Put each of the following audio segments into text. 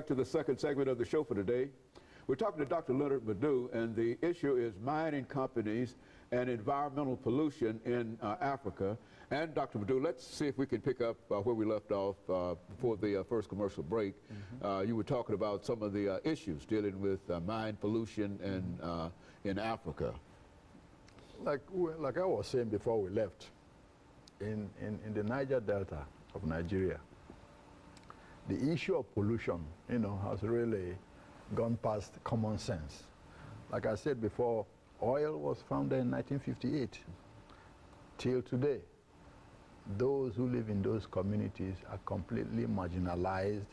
back to the second segment of the show for today. We're talking to Dr. LMadu, and the issue is mining companies and environmental pollution in Africa. And Dr. LMadu, let's see if we can pick up where we left off before the first commercial break. You were talking about some of the issues dealing with mine pollution in Africa. Like I was saying before we left, in the Niger Delta of Nigeria, the issue of pollution, has really gone past common sense. Like I said before, oil was founded in 1958. Till today, those who live in those communities are completely marginalized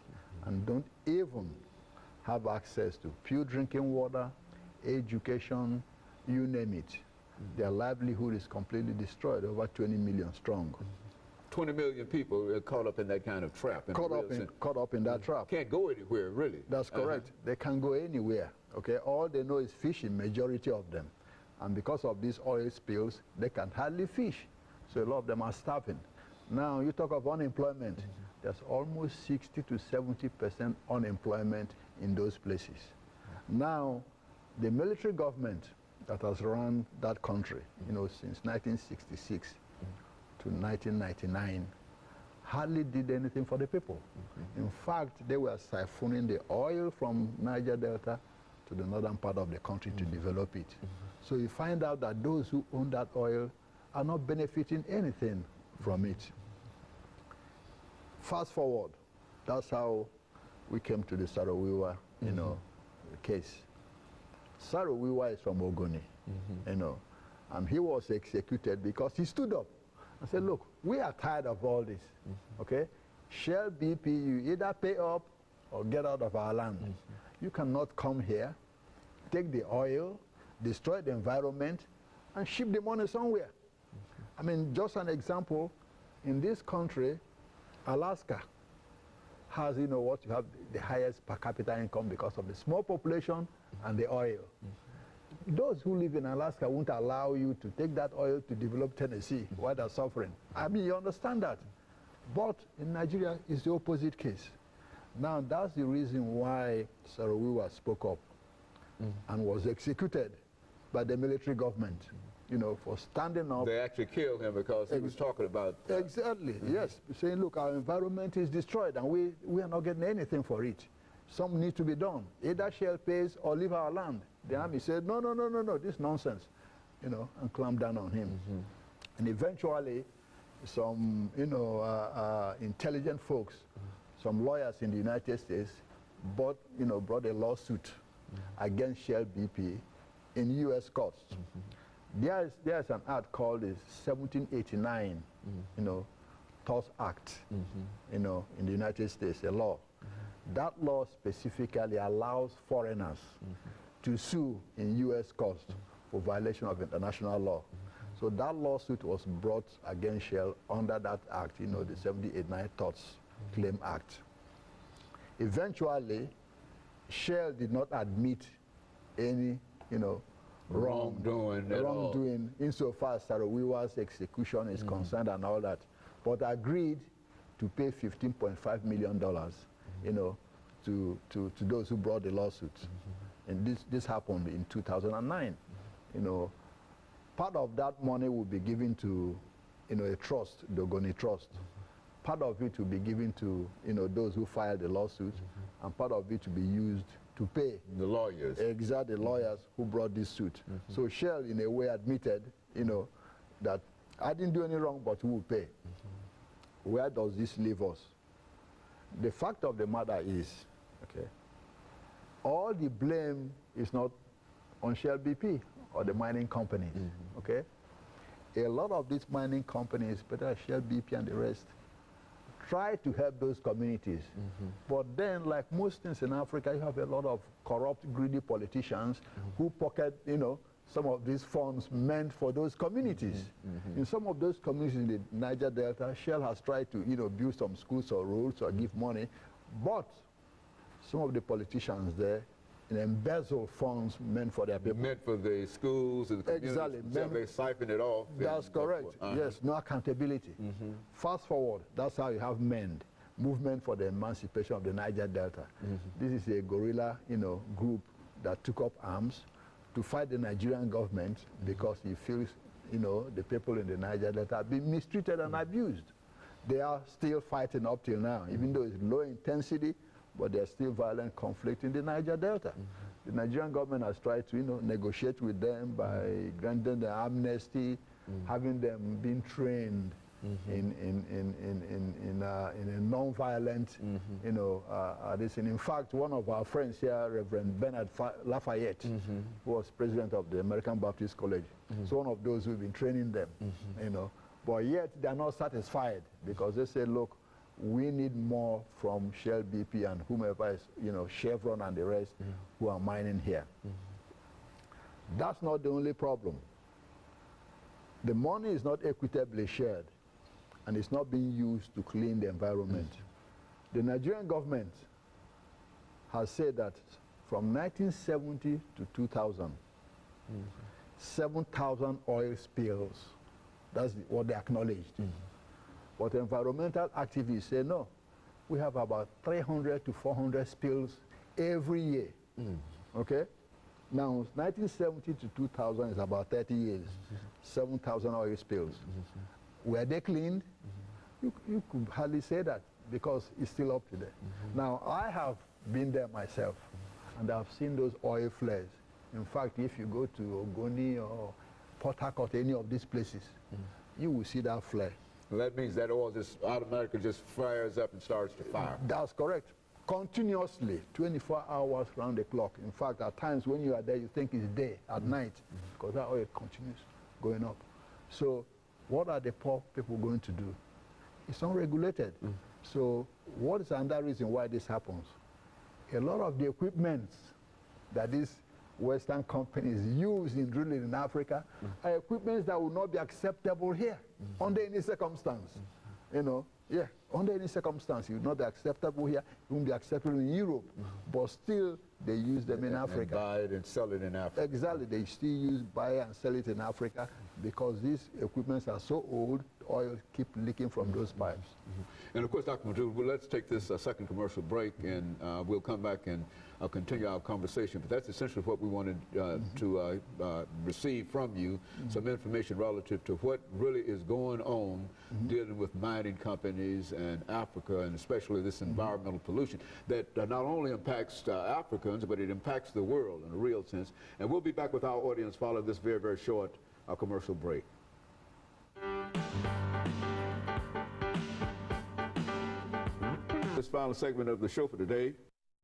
and don't even have access to pure drinking water, education, you name it. Their livelihood is completely destroyed, over 20 million strong. 20 million people are caught up in that kind of trap. Caught up in that trap. Can't go anywhere, really. That's correct. They can't go anywhere, okay? All they know is fishing, majority of them. And because of these oil spills, they can hardly fish. So a lot of them are starving. Now, you talk of unemployment. There's almost 60 to 70% unemployment in those places. Now, the military government that has run that country, since 1966 to 1999, hardly did anything for the people. In fact, they were siphoning the oil from Niger Delta to the northern part of the country to develop it. So you find out that those who own that oil are not benefiting anything from it. Fast forward, that's how we came to the Saro-Wiwa, case. Saro-Wiwa is from Ogoni, and he was executed because he stood up and said, look, we are tired of all this, okay? Shell BP, you either pay up or get out of our land. You cannot come here, take the oil, destroy the environment, and ship the money somewhere. I mean, just an example, in this country, Alaska has, you have the highest per capita income because of the small population and the oil. Those who live in Alaska won't allow you to take that oil to develop Tennessee while they're suffering. I mean, you understand that. But in Nigeria, it's the opposite case. Now, that's the reason why Saro-Wiwa spoke up and was executed by the military government, for standing up. They actually killed him because he was talking about... Exactly, yes. Saying, look, our environment is destroyed and we are not getting anything for it. Something needs to be done. Either Shell pays or leave our land. The army said, no, this nonsense, and clamped down on him. And eventually, some, intelligent folks, some lawyers in the United States brought a lawsuit against Shell BP in U.S. courts. There's an act called the 1789, Tort Act, in the United States, a law. That law specifically allows foreigners to sue in U.S. courts for violation of international law. So that lawsuit was brought against Shell under that act, the 1789 Torts Claim Act. Eventually, Shell did not admit any, wrongdoing insofar as Saro-Wiwa's execution is concerned and all that, but agreed to pay $15.5 million, to those who brought the lawsuit. And this happened in 2009. Part of that money will be given to, a trust, the Ogoni Trust. Part of it will be given to, those who filed the lawsuit, and part of it will be used to pay the lawyers. Exactly, the lawyers who brought this suit. So Shell, in a way, admitted, that I didn't do any wrong, but who will pay? Where does this leave us? The fact of the matter is, okay, all the blame is not on Shell BP or the mining companies, okay? A lot of these mining companies, better Shell BP and the rest, try to help those communities. But then, like most things in Africa, you have a lot of corrupt, greedy politicians who pocket, some of these funds meant for those communities. In some of those communities in the Niger Delta, Shell has tried to, build some schools or roads or give money, but some of the politicians there embezzle funds meant for their people. Meant for the schools and the communities. Exactly. They siphon it off. That's correct. Yes, no accountability. Fast forward, that's how you have MEND, movement for the emancipation of the Niger Delta. This is a guerrilla, group that took up arms to fight the Nigerian government because he feels, the people in the Niger Delta are being mistreated and abused. They are still fighting up till now, even though it's low intensity, but there's still violent conflict in the Niger Delta. The Nigerian government has tried to, negotiate with them by granting them amnesty, having them being trained in a non-violent, this. And in fact, one of our friends here, Reverend Bernard Lafayette, who was president of the American Baptist College, is one of those who've been training them, But yet, they're not satisfied because they say, look, we need more from Shell, BP, and whomever is, Chevron and the rest who are mining here. That's not the only problem. The money is not equitably shared, and it's not being used to clean the environment. The Nigerian government has said that from 1970 to 2000, 7,000 oil spills. That's what they acknowledged. But environmental activists say, no, we have about 300 to 400 spills every year. Okay? Now, 1970 to 2000 is about 30 years, 7,000 oil spills. Were they cleaned? You could hardly say that because it's still up to them. Now, I have been there myself, and I've seen those oil flares. In fact, if you go to Ogoni or Port Harcourt, any of these places, you will see that flare. Well, that means that oil just automatically just fires up and starts to fire. That's correct. Continuously, 24 hours round the clock. In fact, at times when you are there, you think it's day, at night, because that oil continues going up. So what are the poor people going to do? It's unregulated. So what is another reason why this happens? A lot of the equipment that these Western companies use in drilling in Africa are equipment that will not be acceptable here under any circumstance. Under any circumstance, it will not be acceptable here. It won't be acceptable in Europe. But still, they use them in Africa. And buy it and sell it in Africa. Exactly. They still buy and sell it in Africa because these equipments are so old, oil keep leaking from those pipes. And of course, Dr. LMadu, well, let's take this second commercial break, and we'll come back and continue our conversation. But that's essentially what we wanted to receive from you, some information relative to what really is going on dealing with mining companies and Africa, and especially this environmental pollution that not only impacts Africans, but it impacts the world in a real sense. And we'll be back with our audience following this very, very short commercial break. This final segment of the show for today